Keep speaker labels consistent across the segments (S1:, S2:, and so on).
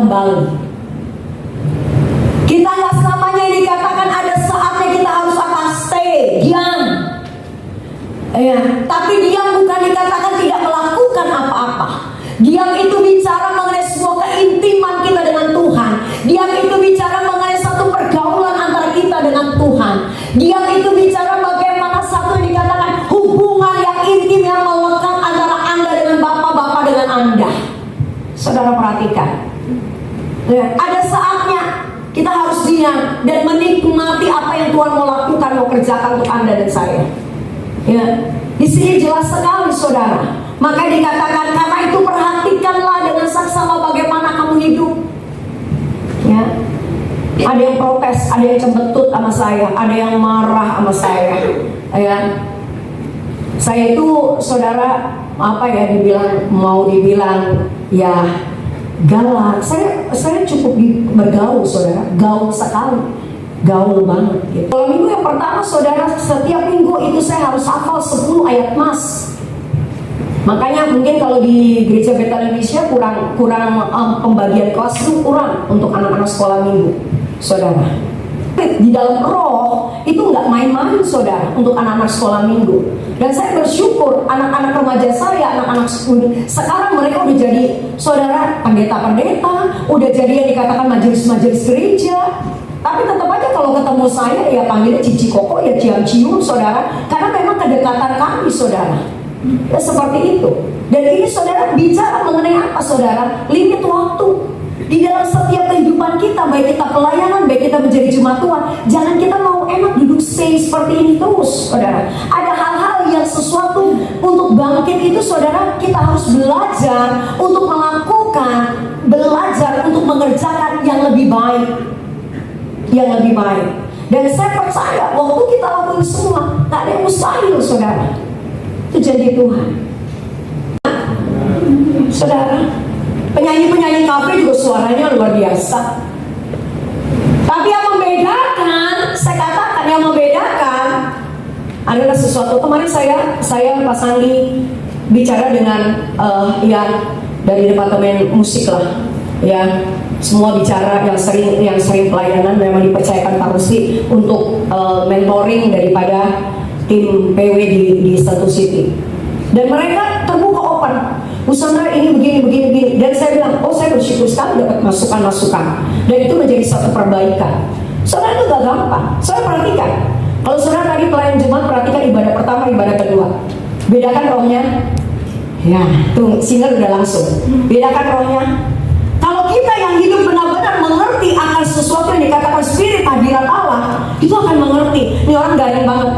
S1: kembali. Kita nggak selamanya dikatakan, ada saatnya kita harus apa? Stay, diam. Ya, tapi diam bukan dikatakan tidak melakukan apa-apa. Diam itu bicara mengenai sebuah keintiman kita dengan Tuhan. Diam itu bicara mengenai satu pergaulan antara kita dengan Tuhan. Diam itu bicara bagaimana satu yang dikatakan hubungan yang intim yang melekat antara Anda dengan Bapa dengan Anda. Saudara perhatikan, ya, ada saatnya kita harus diam dan menikmati apa yang Tuhan mau lakukan, mau kerjakan untuk Anda dan saya. Ya, di sini jelas sekali, saudara. Maka dikatakan, karena itu perhatikanlah dengan saksama bagaimana kamu hidup. Ya, ada yang protes, ada yang cembetut sama saya, ada yang marah sama saya. Ya, saya itu, saudara, apa ya, mau dibilang ya galak. Saya cukup bergaul, saudara, gaul sekali. Gaul banget gitu. Kalau minggu yang pertama, saudara, setiap minggu itu saya harus hafal 10 ayat mas. Makanya mungkin kalau di gereja Bethel Indonesia kurang pembagian kelas itu kurang untuk anak-anak sekolah minggu, saudara. Di dalam roh itu nggak main-main, saudara, untuk anak-anak sekolah minggu. Dan saya bersyukur anak-anak remaja saya, anak-anak sekarang mereka udah jadi, saudara, pendeta-pendeta, udah jadi yang dikatakan majelis-majelis gereja. Tapi tetap aja kalau ketemu saya ya panggilnya Cici Koko, ya cium-cium, saudara, karena memang kedekatan kami, saudara. Ya seperti itu. Dan ini, saudara, bicara mengenai apa, saudara? Limit waktu. Di dalam setiap kehidupan kita, baik kita pelayanan, baik kita menjadi jemaat Tuhan, jangan kita mau enak duduk stay seperti ini terus, saudara. Ada hal-hal yang sesuatu untuk bangkit itu, saudara, kita harus belajar untuk melakukan, belajar untuk mengerjakan yang lebih baik. Yang lebih baik. Dan saya percaya waktu kita lakukan semua, tak ada yang mustahil, saudara. Itu janji Tuhan. Saudara, penyanyi-penyanyi kafe juga suaranya luar biasa. Tapi yang membedakan, saya katakan yang membedakan adalah sesuatu. Kemarin saya Pak Sandi bicara dengan yang dari departemen musik lah, ya. Semua bicara yang sering pelayanan memang dipercayakan Pak Rusi untuk mentoring daripada tim PW di Satu City. Dan mereka terbuka open. Sandra ini begini. Dan saya bilang, saya bersyukur sekali dapat masukan-masukan. Dan itu menjadi satu perbaikan. Saudara, itu gak gampang. Saya perhatikan. Kalau saudara tadi pelayan jemaat, perhatikan ibadah pertama, ibadah kedua. Bedakan rohnya. Ya, tuh singer udah langsung. Bedakan rohnya. Kalau kita yang hidup benar-benar mengerti akan sesuatu yang dikatakan spirit hadirat Allah, itu akan mengerti. Ini orang garing banget.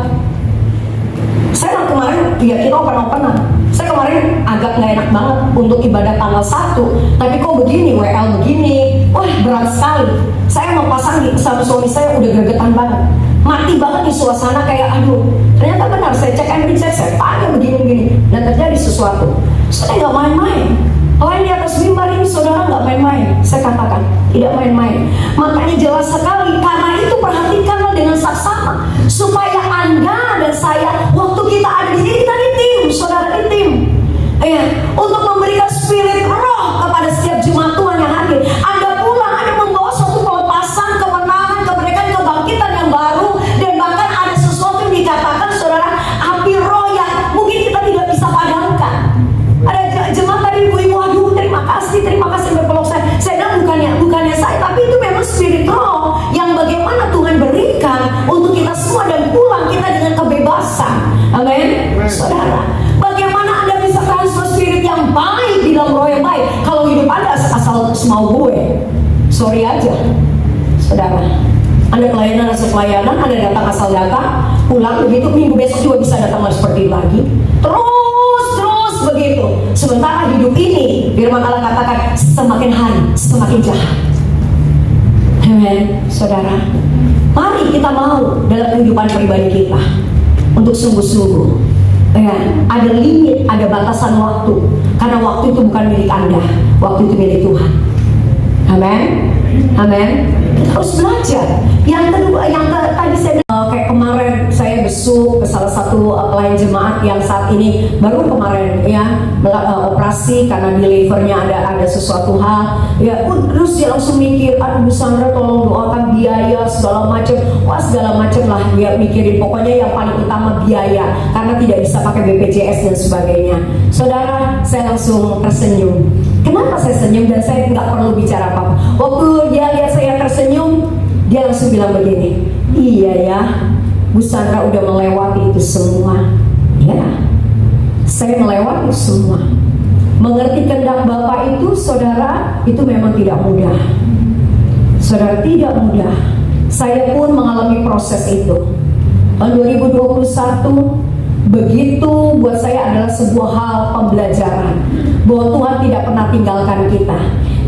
S1: Saya kemarin, ya kita open-openan. Saya kemarin agak nggak enak banget untuk ibadah tanggal 1. Tapi kok begini, WL begini. Wah, berat sekali. Saya mau pasang sama suami saya udah gregetan banget. Mati banget di suasana kayak aduh. Ternyata benar, saya cek and recheck, saya tanya begini-begini. Dan terjadi sesuatu. Saya nggak main-main. Lain di atas mimbar ini, saudara, nggak main-main. Saya katakan, tidak main-main. Makanya jelas sekali, karena itu perhatikanlah dengan saksama. Supaya Anda dan saya, waktu kita ada di sini, kita di tim, saudara, di tim. Ya, untuk memberikan spirit roh kepada setiap jemaat Tuhan yang hadir. Anda pulang, Anda membawa suatu pelepasan, kemenangan, kemerdekaan, kebangkitan yang baru. Dan bahkan ada sesuatu yang dikatakan, saudara, api roh yang mungkin kita tidak bisa padamkan. Ada jemaat tadi, ibu-ibu, aduh terima kasih berpeluk saya. Saya bilang bukannya saya, tapi itu memang spirit roh yang bagaimana Tuhan berikan untuk kita semua, dan pulang kita dengan kebebasan. Amin, saudara. Bagaimana Anda bisa transfer spirit yang baik di dalam roh yang baik kalau hidup Anda asal semau gue? Sorry aja, saudara. Anda pelayanan asal pelayanan, Anda datang asal datang, pulang begitu, minggu besok juga bisa datang seperti lagi. Terus begitu. Sementara hidup ini, firman Allah katakan, semakin hari semakin jahat. Amen, saudara. Mari kita mau dalam kehidupan pribadi kita untuk sungguh-sungguh. Ya, ada limit, ada batasan waktu. Karena waktu itu bukan milik Anda, waktu itu milik Tuhan. Amen, amen. Kita harus belajar. Yang kedua, yang tadi saya kayak kemarin saya besuk ke salah satu pelayan jemaat yang saat ini baru kemarin ya operasi karena di livernya ada sesuatu hal ya, terus dia langsung mikir, aduh Bu Sandra tolong doakan biaya segala macam, wah segala macam lah dia mikirin, pokoknya yang paling utama biaya karena tidak bisa pakai BPJS dan sebagainya. Saudara, saya langsung tersenyum. Kenapa saya senyum dan saya nggak perlu bicara apa-apa? Waktu dia lihat saya tersenyum, dia langsung bilang begini, iya ya, Bu Sandra udah melewati itu semua. Ya, saya melewati semua. Mengerti kehendak Bapak itu, saudara, itu memang tidak mudah. Saudara, tidak mudah. Saya pun mengalami proses itu. Tahun 2021 begitu buat saya adalah sebuah hal pembelajaran bahwa Tuhan tidak pernah tinggalkan kita.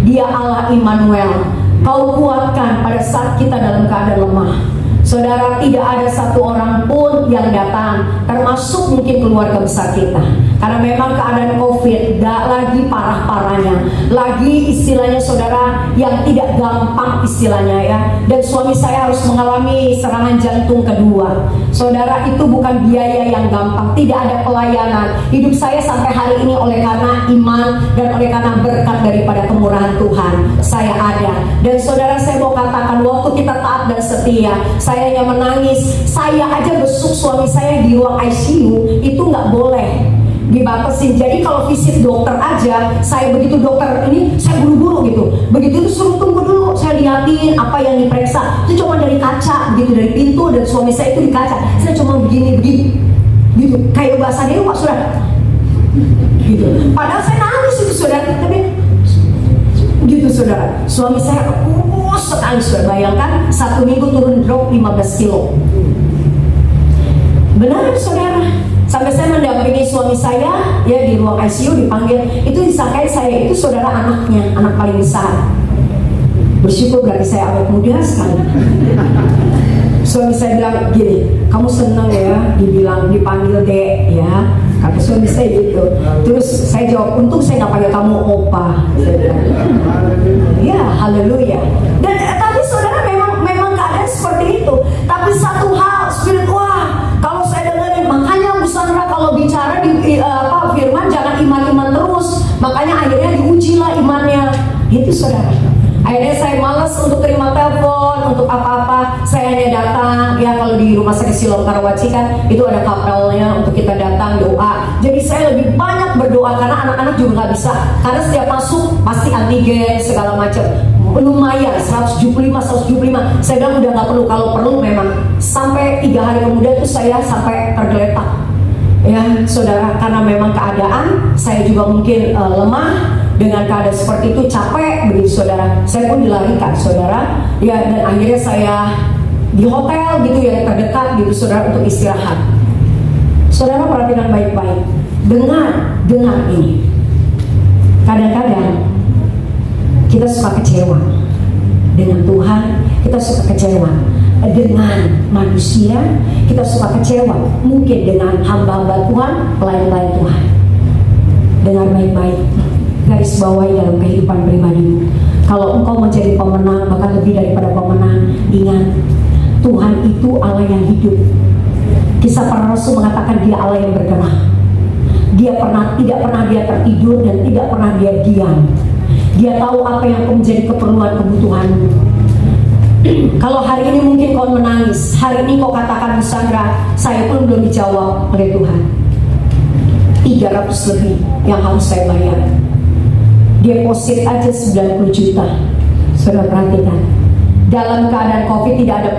S1: Dia Allah Immanuel. Kau kuatkan pada saat kita dalam keadaan lemah. Saudara, tidak ada satu orang pun yang datang, termasuk mungkin keluarga besar kita. Karena memang keadaan COVID gak lagi parah-parahnya, lagi istilahnya saudara yang tidak gampang istilahnya ya. Dan suami saya harus mengalami serangan jantung kedua. Saudara, itu bukan biaya yang gampang, tidak ada pelayanan. Hidup saya sampai hari ini oleh karena iman dan oleh karena berkat daripada kemurahan Tuhan, saya ada. Dan saudara, saya mau katakan waktu kita taat dan setia, saya yang menangis, saya aja besuk suami saya di ruang ICU itu nggak boleh dibatasin. Jadi kalau visit dokter aja, saya begitu dokter ini saya buru-buru gitu. Begitu itu suruh tunggu dulu, saya liatin apa yang diperiksa. Itu cuma dari kaca, begitu dari pintu dan suami saya itu di kaca. Saya cuma begini gitu, kayak bahasa dewa saudara. Gitu. Padahal saya nangis itu saudara, tapi gitu saudara. Suami saya kurus sekali saudara. Bayangkan 1 minggu turun drop 15 kilo. Benar saudara. Sampai saya mendampingi suami saya ya di ruang ICU dipanggil. Itu disangkai saya itu saudara anaknya, anak paling besar. Bersyukur berarti saya awet muda sekali. Suami saya bilang gini, kamu senang ya dibilang dipanggil dek ya, kata suami saya gitu. Terus saya jawab, untung saya nggak panggil kamu opa. Ya haleluya. Dan tapi saudara memang keadaan seperti itu. Tapi satu hal spirit, wah kalau saya dengerin, makanya Bu Sandra kalau bicara di firman jangan iman-iman terus. Makanya akhirnya diujilah imannya. Itu saudara. Akhirnya saya malas untuk terima telepon, untuk apa-apa. Saya hanya datang, ya kalau di rumah sakit Siloam Karawaci kan itu ada kapelnya untuk kita datang doa. Jadi saya lebih banyak berdoa karena anak-anak juga nggak bisa. Karena setiap masuk pasti antigen segala macam. Lumayan 175. Saya bilang udah nggak perlu, kalau perlu memang. Sampai 3 hari kemudian itu saya sampai tergeletak. Ya saudara, karena memang keadaan saya juga mungkin lemah. Dengan keadaan seperti itu capek begitu saudara, saya pun dilarikan saudara ya, dan akhirnya saya di hotel gitu yang terdekat gitu saudara untuk istirahat. Saudara perhatikan baik-baik, dengar ini. Kadang-kadang kita suka kecewa dengan Tuhan, kita suka kecewa dengan manusia, kita suka kecewa mungkin dengan hamba-hamba Tuhan, pelayan-pelayan Tuhan. Dengar baik-baik, garis bawahi dalam kehidupan pribadimu. Kalau engkau menjadi pemenang, bahkan lebih daripada pemenang, ingat Tuhan itu Allah yang hidup. Kisah para rasul mengatakan dia Allah yang bergerak. Dia tidak pernah dia tertidur dan tidak pernah dia diam. Dia tahu apa yang menjadi keperluan kebutuhanmu. Kalau hari ini mungkin kau menangis, hari ini kau katakan, Bu Sandra, saya pun belum dijawab oleh Tuhan. 300 lebih yang harus saya bayar. Deposit aja 90 juta. Saudara perhatikan, dalam keadaan COVID tidak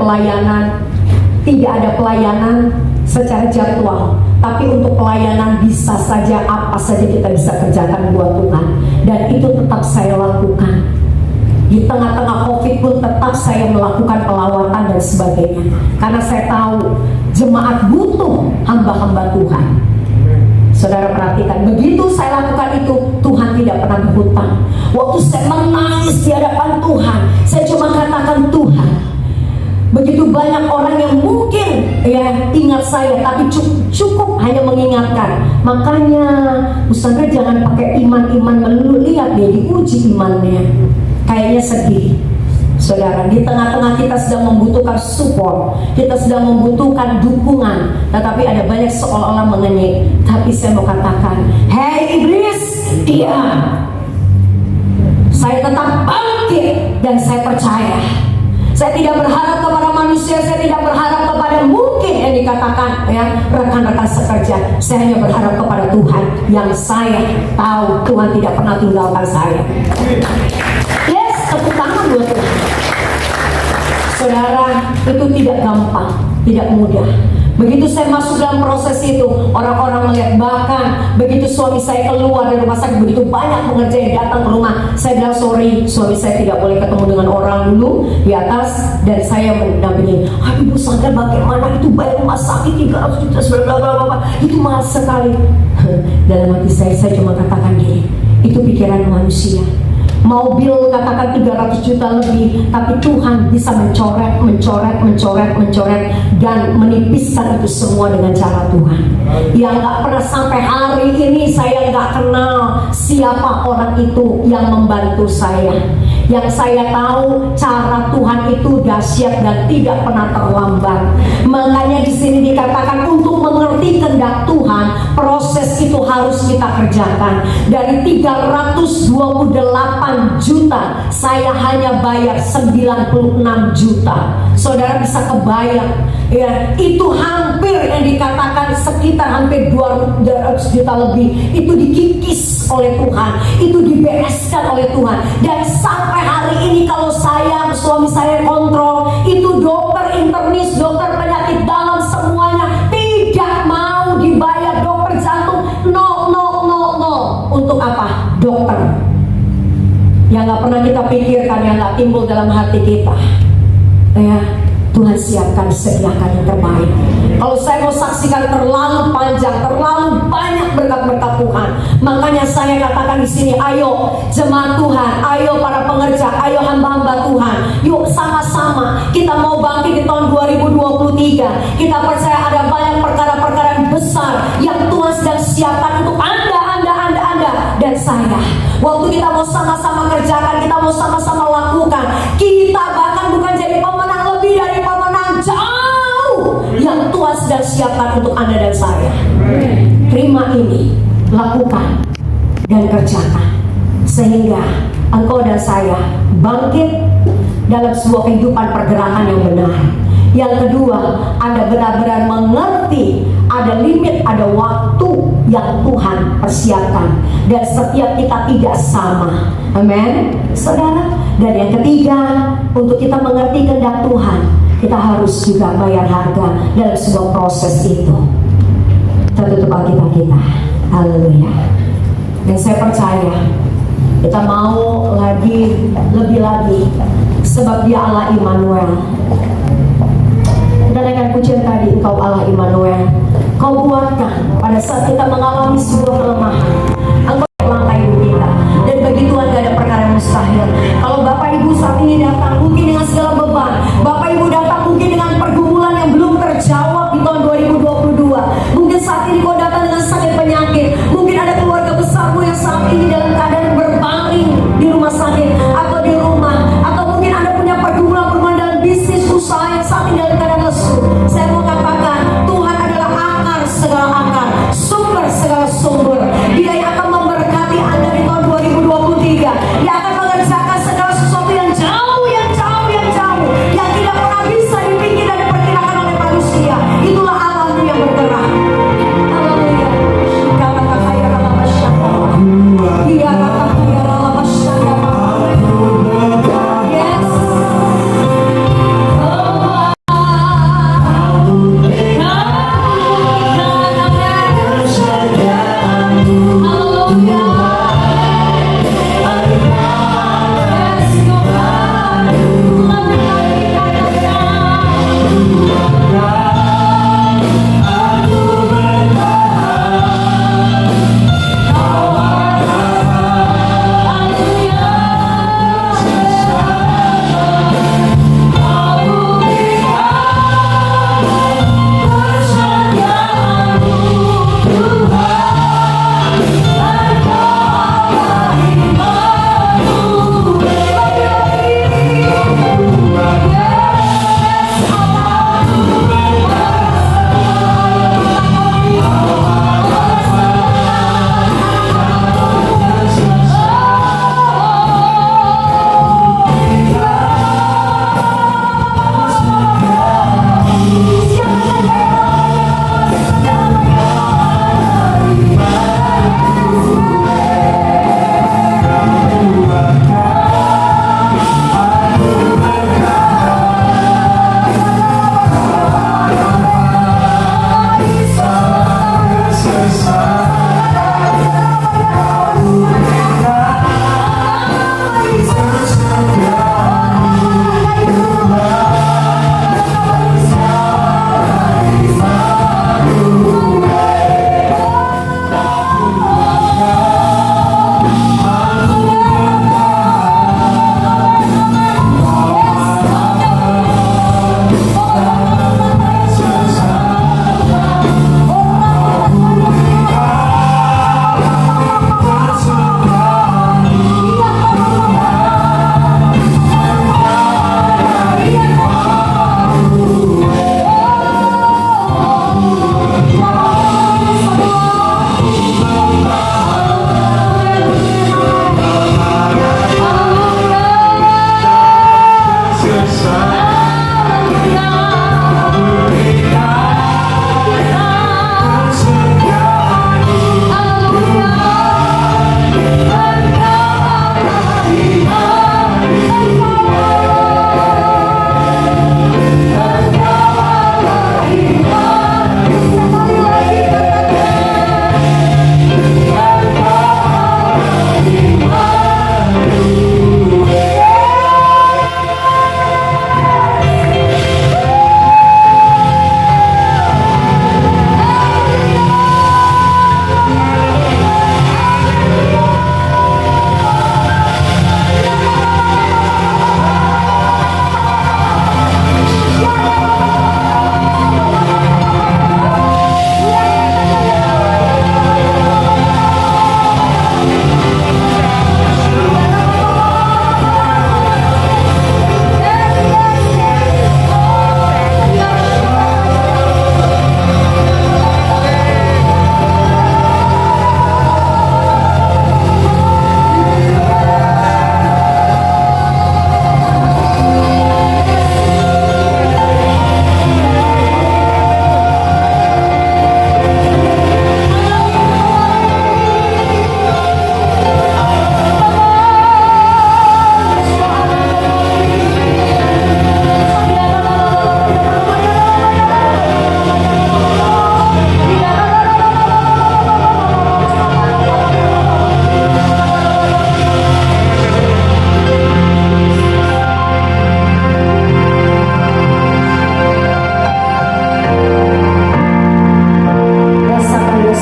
S1: ada pelayanan secara jadwal, tapi untuk pelayanan bisa saja apa saja kita bisa kerjakan buat Tuhan, dan itu tetap saya lakukan. Di tengah-tengah COVID pun tetap saya melakukan pelawatan dan sebagainya, karena saya tahu jemaat butuh hamba-hamba Tuhan. Saudara perhatikan, begitu saya lakukan itu, Tuhan tidak pernah berhutang. Waktu saya menangis di hadapan Tuhan, saya cuma katakan, Tuhan, begitu banyak orang yang mungkin ya ingat saya, tapi cukup hanya mengingatkan. Makanya Bu Sandra jangan pakai iman-iman melulu, lihat dia diuji imannya. Kayaknya sedih. Saudara, di tengah-tengah kita sedang membutuhkan support, kita sedang membutuhkan dukungan, tetapi ada banyak seolah-olah mengenyek. Tapi saya mau katakan, hei iblis, diam. Saya tetap bangkit dan saya percaya. Saya tidak berharap kepada manusia, saya tidak berharap kepada mungkin yang dikatakan ya rekan-rekan sekerja. Saya hanya berharap kepada Tuhan yang saya tahu Tuhan tidak pernah tinggalkan saya. Yes, tepuk tangan buat Tuhan. Saudara, itu tidak gampang, tidak mudah. Begitu saya masuk dalam proses itu, orang-orang melihat, bahkan begitu suami saya keluar dari rumah sakit, begitu banyak pekerja yang datang ke rumah. Saya bilang, sorry, suami saya tidak boleh ketemu dengan orang dulu di atas, dan saya mendampingi. Ibu sadar bagaimana itu bayar rumah sakit 300 juta, itu mahal sekali. Dalam hati saya cuma katakan gini, itu pikiran manusia. Mobil katakan 300 juta lebih, tapi Tuhan bisa mencoret dan menipiskan itu semua dengan cara Tuhan. Yang gak pernah sampai hari ini saya gak kenal siapa orang itu yang membantu saya. Yang saya tahu cara Tuhan itu dahsyat dan tidak pernah terlambat. Makanya di sini dikatakan untuk mengerti kehendak Tuhan, proses itu harus kita kerjakan. Dari 328 juta, saya hanya bayar 96 juta. Saudara bisa kebayang ya, itu hampir yang dikatakan sekitar hampir 200 juta lebih. Itu dikikis oleh Tuhan, itu dibereskan oleh Tuhan. Dan sampai hari ini kalau saya, suami saya kontrol, itu dokter internis, dokter penyakit dalam semuanya tidak mau dibayar. Dokter jantung, no. Untuk apa? Dokter yang gak pernah kita pikirkan, yang gak timbul dalam hati kita ya, Tuhan siapkan, sediakan yang terbaik. Kalau saya mau saksikan terlalu panjang, terlalu banyak berkat-berkat Tuhan. Makanya saya katakan di sini, ayo jemaat Tuhan, ayo para pengerja, ayo hamba-hamba Tuhan, yuk sama-sama kita mau bangkit di tahun 2023. Kita percaya ada banyak perkara-perkara besar yang Tuhan sedang siapkan untuk Anda dan saya. Waktu kita mau sama-sama kerjakan, kita mau sama-sama lakukan, kita bahkan bukan jadi pemenang, lebih dari pemenang jauh yang Tuhan sedang siapkan untuk Anda dan saya. Terima ini, lakukan dan kerjakan, sehingga engkau dan saya bangkit dalam sebuah kehidupan pergerakan yang benar. Yang kedua, Anda benar-benar mengerti ada limit, ada waktu yang Tuhan persiapkan, dan setiap kita tidak sama. Amin, saudara. Dan yang ketiga, untuk kita mengerti kehendak Tuhan, kita harus juga bayar harga dalam sebuah proses itu. Kita tutup Alkitab kita. Haleluya. Dan saya percaya kita mau lebih lagi, sebab Dia Allah Immanuel. Kita naikkan pujian tadi, Engkau Allah Immanuel. Kau buatkan pada saat kita mengalami sebuah kelemahan, Engkau langkah hidup kita. Dan bagi Tuhan gak ada perkara yang mustahil. Kalau Bapak Ibu saat ini datang mungkin dengan segala beban, Bapak Ibu datang mungkin dengan pergumulan yang belum terjawab di tahun 2022. Mungkin saat ini kau datang dengan sakit penyakit. Mungkin ada keluarga besarmu yang saat ini dalam keadaan berbaring di rumah sakit atau di rumah. Atau mungkin Anda punya pergumulan dalam bisnis usaha yang saat ini dalam keadaan lesu. Saya mau katakan, Tuhan adalah akar segala akar, sumber segala sumber. Dia yang akan memberkati Anda di tahun 2023. Dia akan mengerjakan segala sesuatu yang jauh, yang tidak pernah bisa dipikir dan diperkirakan oleh manusia. Itulah alammu yang bergerak. Haleluya.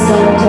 S1: selamat